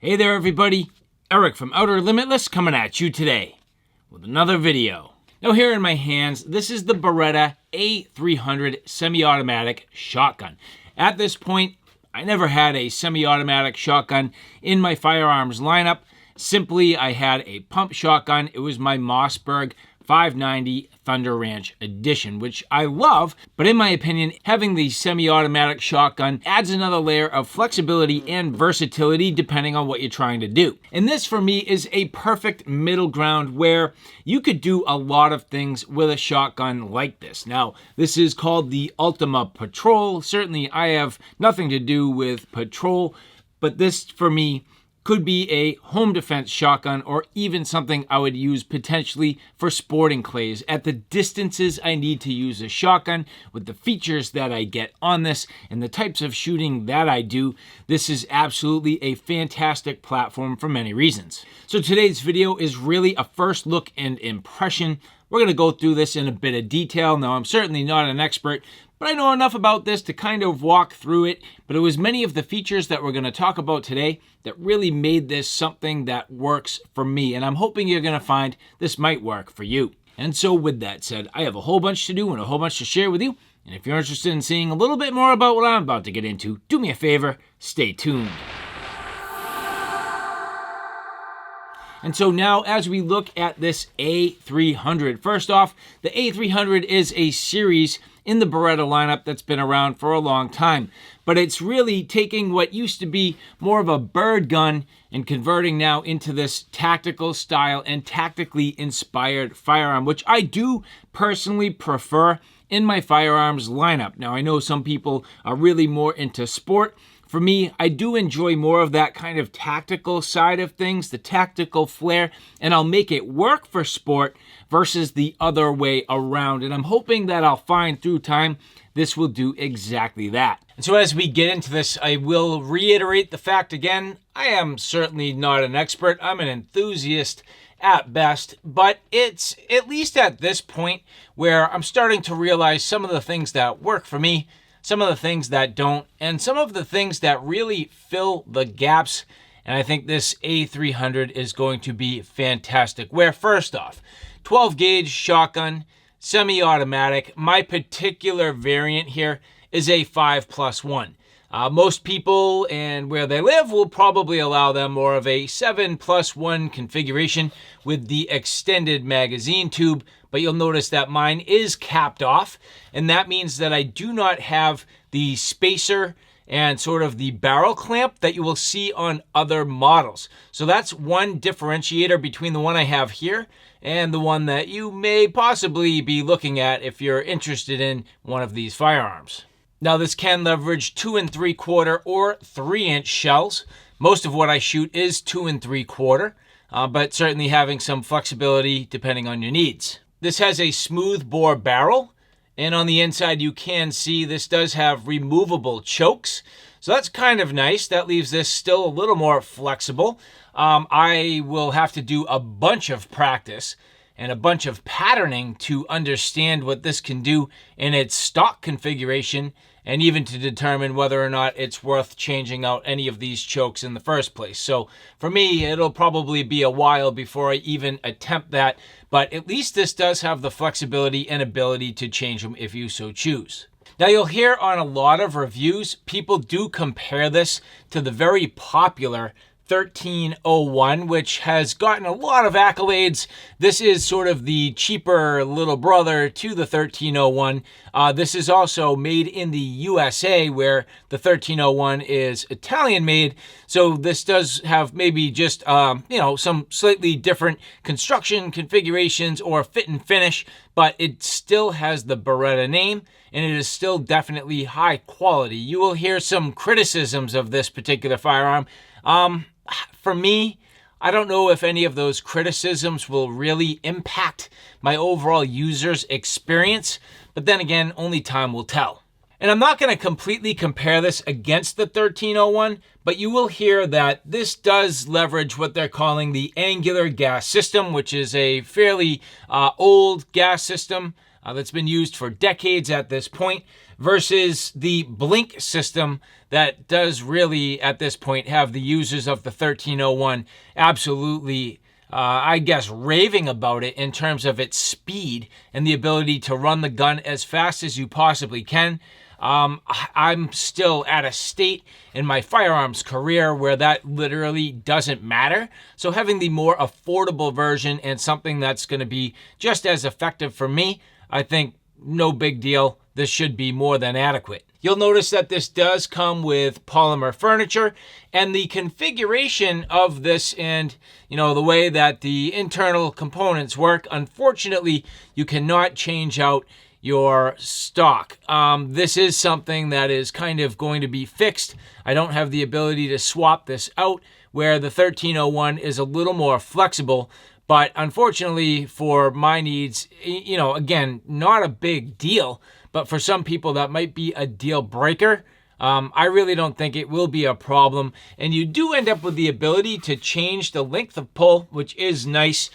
Hey there everybody, Eric from Outer Limitless coming at you today with another video. Now here in my hands, this is the Beretta A300 semi-automatic shotgun. At this point, I never had a semi-automatic shotgun in my firearms lineup. Simply, I had a pump shotgun. It was my Mossberg 590 Thunder Ranch edition, which I love, but in my opinion, having the semi-automatic shotgun adds another layer of flexibility and versatility depending on what you're trying to do. And this for me is a perfect middle ground where you could do a lot of things with a shotgun like this. Now, this is called the Ultima Patrol. Certainly, I have nothing to do with patrol, but this for me could be a home defense shotgun or even something I would use potentially for sporting clays. At the distances I need to use a shotgun with the features that I get on this and the types of shooting that I do, this is absolutely a fantastic platform for many reasons. So today's video is really a first look and impression. We're going to go through this in a bit of detail. Now, I'm certainly not an expert, but I know enough about this to kind of walk through it. But it was many of the features that we're going to talk about today that really made this something that works for me. And I'm hoping you're going to find this might work for you. And so with that said, I have a whole bunch to do and a whole bunch to share with you. And if you're interested in seeing a little bit more about what I'm about to get into, do me a favor, stay tuned. And so now as we look at this A300, first off, the A300 is a series in the Beretta lineup that's been around for a long time. But it's really taking what used to be more of a bird gun and converting now into this tactical style and tactically inspired firearm, which I do personally prefer in my firearms lineup. Now, I know some people are really more into sport. For me, I do enjoy more of that kind of tactical side of things, the tactical flair, and I'll make it work for sport versus the other way around. And I'm hoping that I'll find through time this will do exactly that. And so as we get into this, I will reiterate the fact again, I am certainly not an expert. I'm an enthusiast at best, but it's at least at this point where I'm starting to realize some of the things that work for me, some of the things that don't, and some of the things that really fill the gaps. And I think this A300 is going to be fantastic. Where first off, 12 gauge shotgun, semi-automatic. My particular variant here is a 5+1. Most people and where they live will probably allow them more of a 7+1 configuration with the extended magazine tube, but you'll notice that mine is capped off, and that means that I do not have the spacer and sort of the barrel clamp that you will see on other models. So that's one differentiator between the one I have here and the one that you may possibly be looking at if you're interested in one of these firearms. Now, this can leverage 2 3/4 or 3-inch shells. Most of what I shoot is 2 3/4, but certainly having some flexibility depending on your needs. This has a smooth bore barrel, and on the inside you can see this does have removable chokes. So that's kind of nice. That leaves this still a little more flexible. I will have to do a bunch of practice and a bunch of patterning to understand what this can do in its stock configuration, and even to determine whether or not it's worth changing out any of these chokes in the first place. So for me, it'll probably be a while before I even attempt that, but at least this does have the flexibility and ability to change them if you so choose. Now, you'll hear on a lot of reviews, people do compare this to the very popular 1301, which has gotten a lot of accolades. This is sort of the cheaper little brother to the 1301. This is also made in the USA, where the 1301 is Italian made. So this does have maybe just, some slightly different construction configurations or fit and finish, but it still has the Beretta name, and it is still definitely high quality. You will hear some criticisms of this particular firearm. For me, I don't know if any of those criticisms will really impact my overall user's experience, but then again, only time will tell. And I'm not going to completely compare this against the 1301, but you will hear that this does leverage what they're calling the angular gas system, which is a fairly old gas system. that's been used for decades at this point, versus the blink system that does really at this point have the users of the 1301 absolutely I guess raving about it in terms of its speed and the ability to run the gun as fast as you possibly can. I'm still at a state in my firearms career where that literally doesn't matter. So having the more affordable version and something that's going to be just as effective for me, I think no big deal. This should be more than adequate. You'll notice that this does come with polymer furniture, and the configuration of this and, the way that the internal components work, unfortunately, you cannot change out your stock. This is something that is kind of going to be fixed. I don't have the ability to swap this out, where the 1301 is a little more flexible. But unfortunately for my needs, again, not a big deal, but for some people that might be a deal breaker. I really don't think it will be a problem. And you do end up with the ability to change the length of pull, which is nice.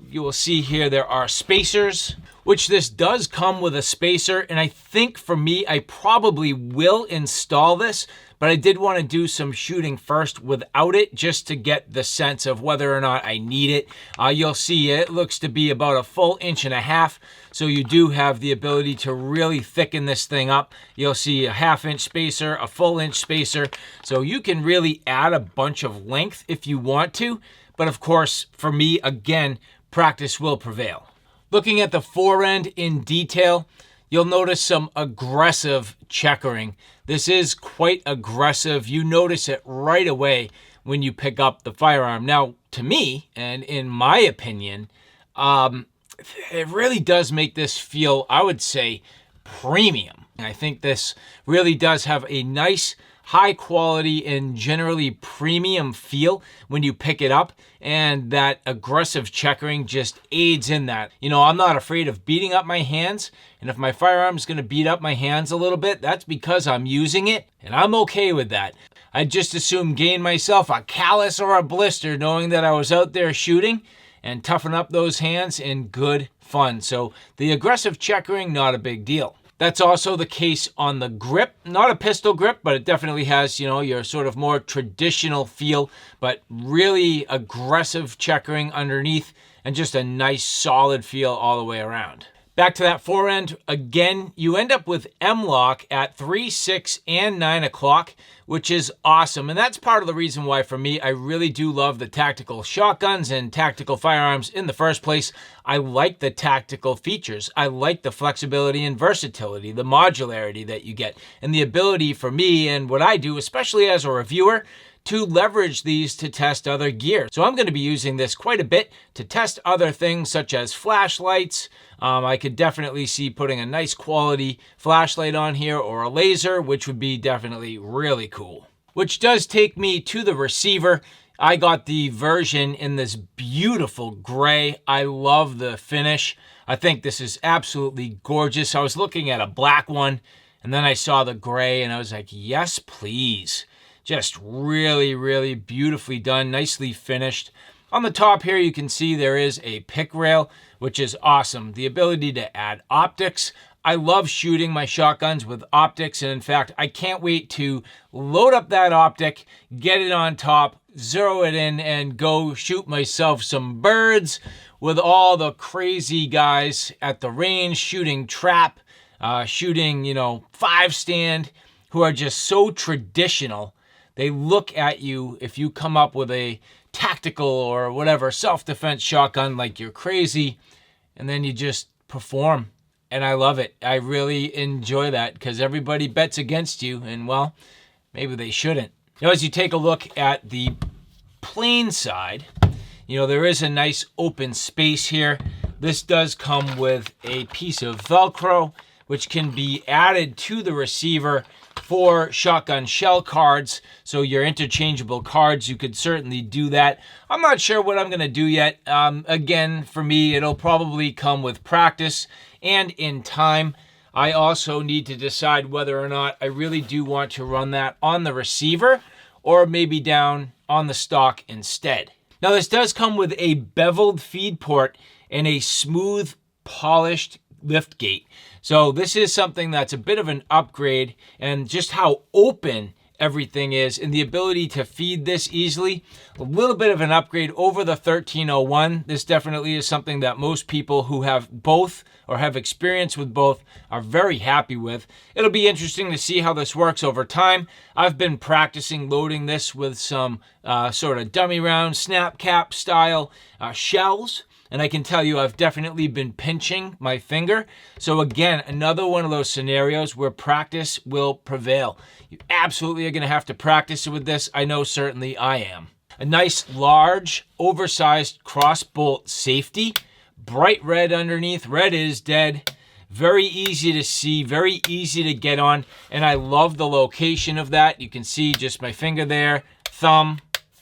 You will see here there are spacers, which this does come with a spacer. And I think for me, I probably will install this, but I did want to do some shooting first without it, just to get the sense of whether or not I need it. You'll see it looks to be about a full 1.5 inches. So you do have the ability to really thicken this thing up. You'll see a 1/2 inch spacer, a full inch spacer. So you can really add a bunch of length if you want to. But of course, for me, again, practice will prevail. Looking at the forend in detail, you'll notice some aggressive checkering. This is quite aggressive. You notice it right away when you pick up the firearm. Now, to me, and in my opinion, it really does make this feel, I would say, premium. I think this really does have a nice, high quality and generally premium feel when you pick it up, and that aggressive checkering just aids in that. I'm not afraid of beating up my hands, and if my firearm's going to beat up my hands a little bit, that's because I'm using it, and I'm okay with that. I'd just as soon gain myself a callus or a blister knowing that I was out there shooting, and toughen up those hands in good fun. So the aggressive checkering, not a big deal. That's also the case on the grip. Not a pistol grip, but it definitely has, your sort of more traditional feel, but really aggressive checkering underneath, and just a nice solid feel all the way around. Back to that forend, again, you end up with M-LOK at 3, 6, and 9 o'clock, which is awesome. And that's part of the reason why, for me, I really do love the tactical shotguns and tactical firearms in the first place. I like the tactical features. I like the flexibility and versatility, the modularity that you get, and the ability for me and what I do, especially as a reviewer, to leverage these to test other gear. So I'm going to be using this quite a bit to test other things such as flashlights. I could definitely see putting a nice quality flashlight on here, or a laser, which would be definitely really cool. Which does take me to the receiver. I got the version in this beautiful gray. I love the finish. I think this is absolutely gorgeous. I was looking at a black one, and then I saw the gray, and I was like, yes, please. Just really, really beautifully done, nicely finished. On the top here, you can see there is a pick rail, which is awesome. The ability to add optics. I love shooting my shotguns with optics, and in fact, I can't wait to load up that optic, get it on top, zero it in, and go shoot myself some birds with all the crazy guys at the range shooting trap, shooting, 5-stand, who are just so traditional. They look at you if you come up with a tactical or whatever self-defense shotgun like you're crazy, and then you just perform. And I love it. I really enjoy that, because everybody bets against you, and well, maybe they shouldn't. Now, as you take a look at the plain side, there is a nice open space here. This does come with a piece of Velcro, which can be added to the receiver for shotgun shell cards. So your interchangeable cards, you could certainly do that. I'm not sure what I'm going to do yet. Again, for me, it'll probably come with practice and in time. I also need to decide whether or not I really do want to run that on the receiver, or maybe down on the stock instead. Now, this does come with a beveled feed port and a smooth, polished lift gate. So this is something that's a bit of an upgrade, and just how open everything is and the ability to feed this easily, a little bit of an upgrade over the 1301. This definitely is something that most people who have both or have experience with both are very happy with. It'll be interesting to see how this works over time. I've been practicing loading this with some sort of dummy round snap cap style shells. And I can tell you I've definitely been pinching my finger. So again, another one of those scenarios where practice will prevail. You absolutely are going to have to practice with this. I know certainly I am. A nice large oversized cross bolt safety. Bright red underneath. Red is dead. Very easy to see, very easy to get on. And I love the location of that. You can see just my finger there. Thumb.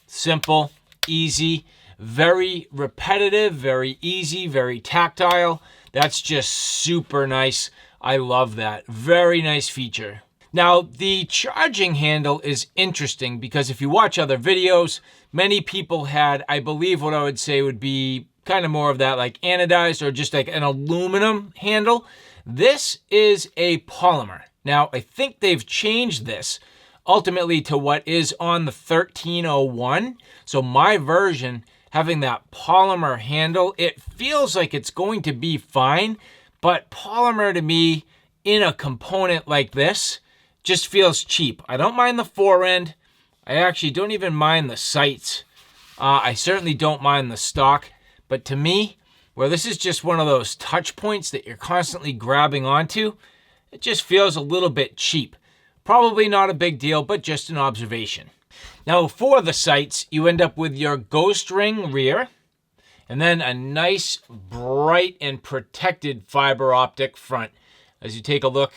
Simple. Easy. Very repetitive, very easy, very tactile. That's just super nice. I love that. Very nice feature. Now, the charging handle is interesting because if you watch other videos, many people had, I believe what I would say would be kind of more of that like anodized or just like an aluminum handle. This is a polymer. Now, I think they've changed this ultimately to what is on the 1301. So my version, having that polymer handle, it feels like it's going to be fine, but polymer to me in a component like this just feels cheap. I don't mind the fore end. I actually don't even mind the sights. I certainly don't mind the stock, but to me, where this is just one of those touch points that you're constantly grabbing onto, it just feels a little bit cheap. Probably not a big deal, but just an observation. Now for the sights, you end up with your ghost ring rear, and then a nice, bright, and protected fiber optic front. As you take a look,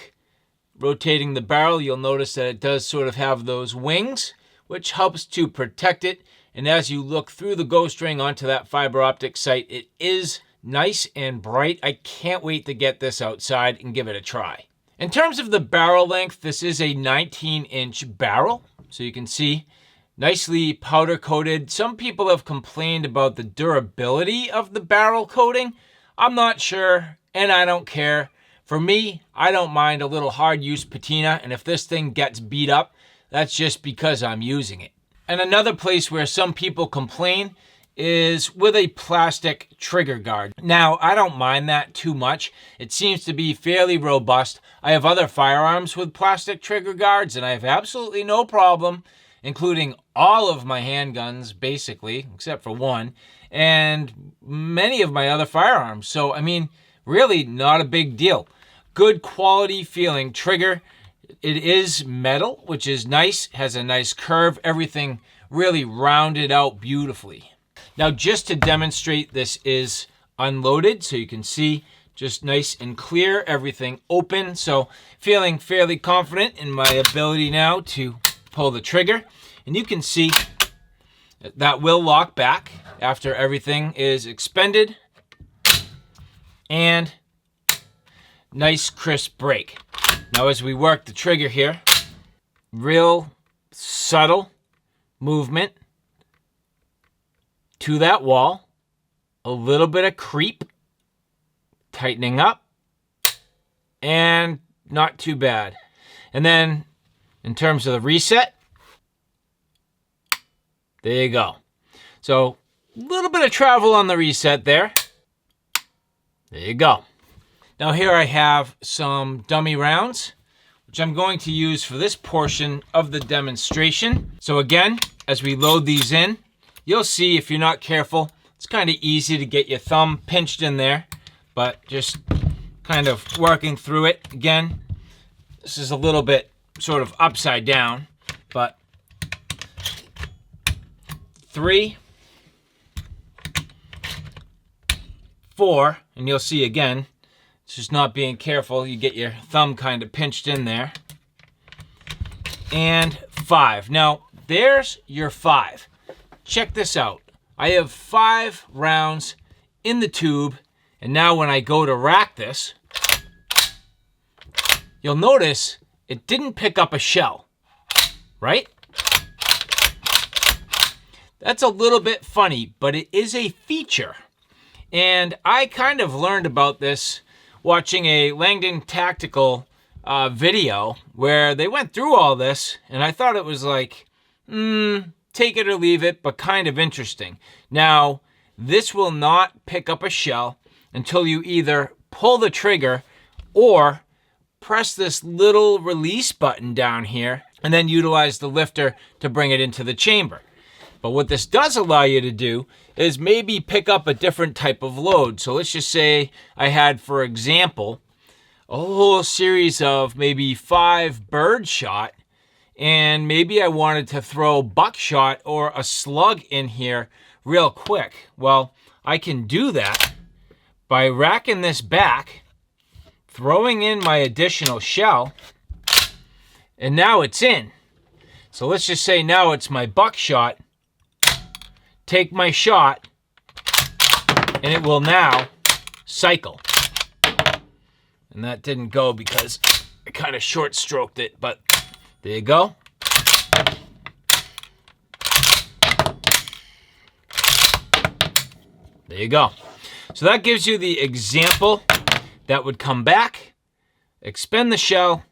rotating the barrel, you'll notice that it does sort of have those wings, which helps to protect it. And as you look through the ghost ring onto that fiber optic sight, it is nice and bright. I can't wait to get this outside and give it a try. In terms of the barrel length, this is a 19-inch barrel, so you can see nicely powder coated. Some people have complained about the durability of the barrel coating. I'm not sure, and I don't care. For me, I don't mind a little hard use patina, and if this thing gets beat up, that's just because I'm using it. And another place where some people complain is with a plastic trigger guard. Now, I don't mind that too much. It seems to be fairly robust. I have other firearms with plastic trigger guards, and I have absolutely no problem, including all of my handguns, basically, except for one, and many of my other firearms. So, I mean, really not a big deal. Good quality feeling trigger. It is metal, which is nice, has a nice curve, everything really rounded out beautifully. Now, just to demonstrate, this is unloaded, so you can see just nice and clear, everything open. So feeling fairly confident in my ability now to pull the trigger. And you can see that will lock back after everything is expended. And nice crisp break. Now as we work the trigger here, real subtle movement to that wall, a little bit of creep, tightening up, and not too bad. And then in terms of the reset, there you go. So a little bit of travel on the reset there. There you go. Now here I have some dummy rounds, which I'm going to use for this portion of the demonstration. So again, as we load these in, you'll see if you're not careful, it's kind of easy to get your thumb pinched in there, but just kind of working through it. Again, this is a little bit sort of upside down, but 3, 4, and you'll see again, it's just not being careful. You get your thumb kind of pinched in there. And 5. Now, there's your 5. Check this out. I have 5 rounds in the tube, and now when I go to rack this, you'll notice it didn't pick up a shell, right? That's a little bit funny, but it is a feature. And I kind of learned about this watching a Langdon Tactical video where they went through all this, and I thought it was like, take it or leave it, but kind of interesting. Now, this will not pick up a shell until you either pull the trigger or press this little release button down here and then utilize the lifter to bring it into the chamber. But what this does allow you to do is maybe pick up a different type of load. So let's just say I had, for example, a whole series of maybe 5 bird shot, and maybe I wanted to throw buckshot or a slug in here real quick. Well, I can do that by racking this back, throwing in my additional shell, and now it's in. So let's just say now it's my buckshot. Take my shot, and it will now cycle. And that didn't go because I kind of short stroked it, but there you go. There you go. So that gives you the example that would come back, expend the shell,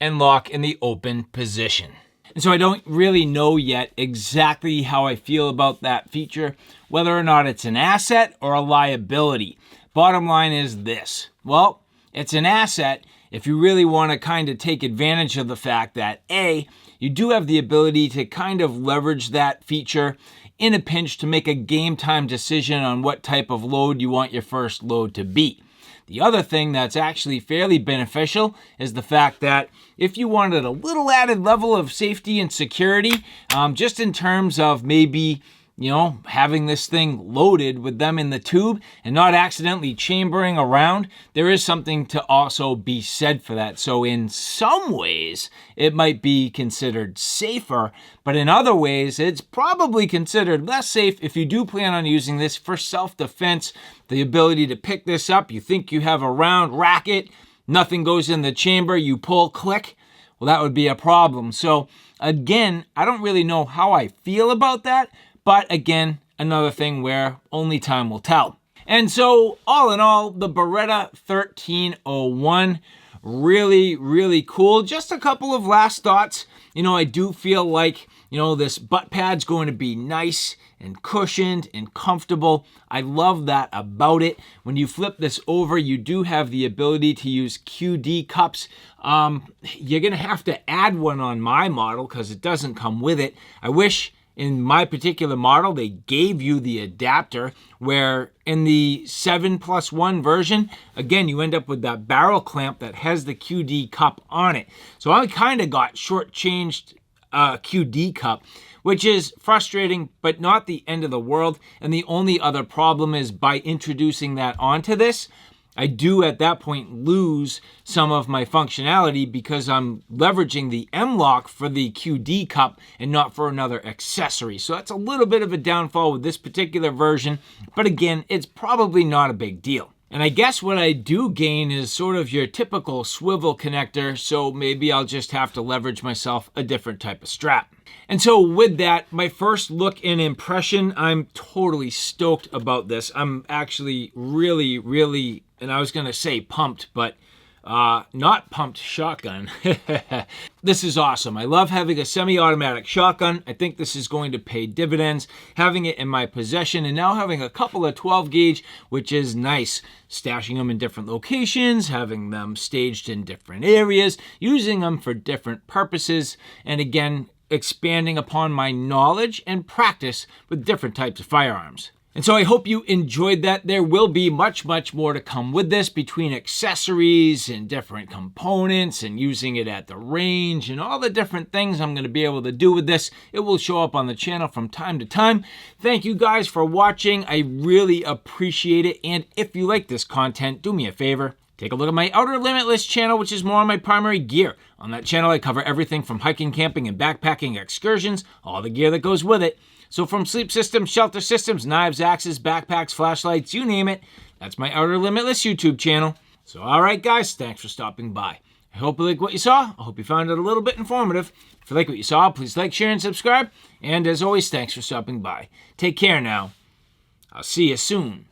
and lock in the open position. And so I don't really know yet exactly how I feel about that feature, whether or not it's an asset or a liability. Bottom line is this. Well, it's an asset if you really want to kind of take advantage of the fact that A, you do have the ability to kind of leverage that feature in a pinch to make a game time decision on what type of load you want your first load to be. The other thing that's actually fairly beneficial is the fact that if you wanted a little added level of safety and security, just in terms of maybe, having this thing loaded with them in the tube and not accidentally chambering around, there is something to also be said for that. So in some ways, it might be considered safer, but in other ways, it's probably considered less safe if you do plan on using this for self-defense. The ability to pick this up, you think you have a round, rack it, nothing goes in the chamber, you pull, click, well, that would be a problem. So again, I don't really know how I feel about that, but again, another thing where only time will tell. And so all in all, the Beretta 1301, really, really cool. Just a couple of last thoughts. I do feel like, this butt pad's going to be nice and cushioned and comfortable. I love that about it. When you flip this over, you do have the ability to use QD cups. You're going to have to add one on my model because it doesn't come with it. I wish in my particular model, they gave you the adapter, where in the 7+1 version, again, you end up with that barrel clamp that has the QD cup on it. So I kind of got shortchanged QD cup, which is frustrating, but not the end of the world. And the only other problem is by introducing that onto this, I do at that point lose some of my functionality because I'm leveraging the M-lock for the QD cup and not for another accessory. So that's a little bit of a downfall with this particular version, but again, it's probably not a big deal. And I guess what I do gain is sort of your typical swivel connector, so maybe I'll just have to leverage myself a different type of strap. And so with that, my first look and impression, I'm totally stoked about this. I'm actually really, really, and I was going to say pumped, but not pumped shotgun. This is awesome. I love having a semi-automatic shotgun. I think this is going to pay dividends, having it in my possession and now having a couple of 12 gauge, which is nice. Stashing them in different locations, having them staged in different areas, using them for different purposes, and again, expanding upon my knowledge and practice with different types of firearms. And so I hope you enjoyed that. There will be much, much more to come with this, between accessories and different components and using it at the range and all the different things I'm going to be able to do with this. It will show up on the channel from time to time. Thank you guys for watching. I really appreciate it. And if you like this content, do me a favor. Take a look at my Outer Limitless channel, which is more on my primary gear. On that channel, I cover everything from hiking, camping, and backpacking excursions, all the gear that goes with it. So from sleep systems, shelter systems, knives, axes, backpacks, flashlights, you name it, that's my Outer Limitless YouTube channel. So all right, guys, thanks for stopping by. I hope you like what you saw. I hope you found it a little bit informative. If you like what you saw, please like, share, and subscribe. And as always, thanks for stopping by. Take care now. I'll see you soon.